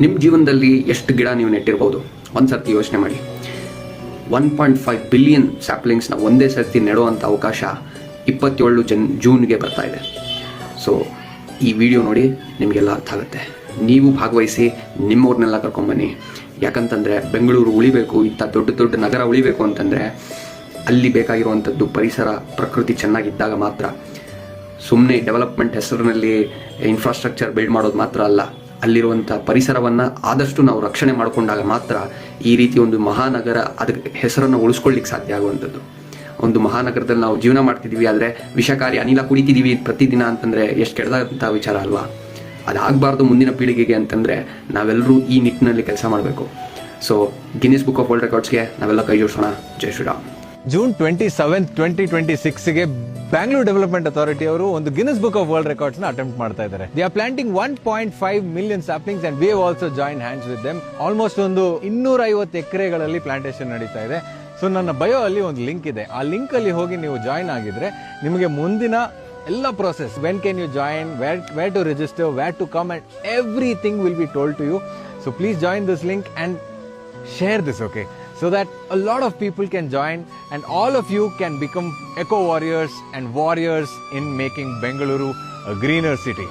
ನಿಮ್ಮ ಜೀವನದಲ್ಲಿ ಎಷ್ಟು ಗಿಡ ನೀವು ನೆಟ್ಟಿರ್ಬೋದು ಒಂದು ಸರ್ತಿ ಯೋಚನೆ ಮಾಡಿ. 1.5 ಬಿಲಿಯನ್ ಸ್ಯಾಪ್ಲಿಂಗ್ಸ್ನ ಒಂದೇ ಸರ್ತಿ ನೆಡುವಂಥ ಅವಕಾಶ 27 ಜೂನ್ಗೆ ಬರ್ತಾ ಇದೆ. ಸೊ ಈ ವಿಡಿಯೋ ನೋಡಿ ನಿಮಗೆಲ್ಲ ಅರ್ಥ ಆಗುತ್ತೆ. ನೀವು ಭಾಗವಹಿಸಿ, ನಿಮ್ಮವ್ರನ್ನೆಲ್ಲ ಕರ್ಕೊಂಬನ್ನಿ. ಯಾಕಂತಂದರೆ ಬೆಂಗಳೂರು ಉಳಿಬೇಕು, ಇಂಥ ದೊಡ್ಡ ದೊಡ್ಡ ನಗರ ಉಳಿಬೇಕು ಅಂತಂದರೆ ಅಲ್ಲಿ ಬೇಕಾಗಿರುವಂಥದ್ದು ಪರಿಸರ, ಪ್ರಕೃತಿ ಚೆನ್ನಾಗಿದ್ದಾಗ ಮಾತ್ರ. ಸುಮ್ಮನೆ ಡೆವಲಪ್ಮೆಂಟ್ ಹೆಸರಿನಲ್ಲಿ ಇನ್ಫ್ರಾಸ್ಟ್ರಕ್ಚರ್ ಬಿಲ್ಡ್ ಮಾಡೋದು ಮಾತ್ರ ಅಲ್ಲ, ಅಲ್ಲಿರುವಂಥ ಪರಿಸರವನ್ನು ಆದಷ್ಟು ನಾವು ರಕ್ಷಣೆ ಮಾಡಿಕೊಂಡಾಗ ಮಾತ್ರ ಈ ರೀತಿ ಒಂದು ಮಹಾನಗರ ಅದಕ್ಕೆ ಹೆಸರನ್ನು ಉಳಿಸ್ಕೊಳ್ಳಿಕ್ಕೆ ಸಾಧ್ಯ ಆಗುವಂಥದ್ದು. ಒಂದು ಮಹಾನಗರದಲ್ಲಿ ನಾವು ಜೀವನ ಮಾಡ್ತಿದ್ದೀವಿ, ಆದರೆ ವಿಷಕಾರಿ ಅನಿಲ ಕುಡಿತಿದ್ದೀವಿ ಪ್ರತಿದಿನ ಅಂತಂದರೆ ಎಷ್ಟು ಕೆಟ್ಟದಂಥ ವಿಚಾರ ಅಲ್ವಾ? ಅದಾಗಬಾರ್ದು ಮುಂದಿನ ಪೀಳಿಗೆಗೆ ಅಂತಂದರೆ ನಾವೆಲ್ಲರೂ ಈ ನಿಟ್ಟಿನಲ್ಲಿ ಕೆಲಸ ಮಾಡಬೇಕು. So Guinness book of world ರೆಕಾರ್ಡ್ಸ್ಗೆ ನಾವೆಲ್ಲ ಕೈ ಜೋಡಿಸೋಣ. ಜೈ ಶ್ರೀರಾಮ್. ಜೂನ್ 27, 2026ಗೆ ಬ್ಯಾಂಗ್ಳೂರ್ ಡೆವಲಪ್ಮೆಂಟ್ ಅಥಾರಿಟಿ ಅವರು ಒಂದು Guinness book of world records ನ ಅಟೆಂಪ್ಟ್ ಮಾಡ್ತಾ ಇದ್ದಾರೆ. They are planting 1.5 million saplings and we have also join hands with them. Almost ಒಂದು 250 ಎಕರೆಗಳಲ್ಲಿ ಪ್ಲಾಂಟೇಶನ್ ನಡೀತಾ ಇದೆ. ಸೊ ನನ್ನ ಬಯೋ ಅಲ್ಲಿ ಒಂದು ಲಿಂಕ್ ಇದೆ, ಆ ಲಿಂಕ್ ಅಲ್ಲಿ ಹೋಗಿ ನೀವು ಜಾಯಿನ್ ಆಗಿದ್ರೆ ನಿಮಗೆ ಮುಂದಿನ ಎಲ್ಲ process, when can you join, where to register, where to come, and everything will be told to you. So please join this link and share this, okay, so that a lot of people can join and all of you can become eco warriors and warriors in making Bengaluru a greener city.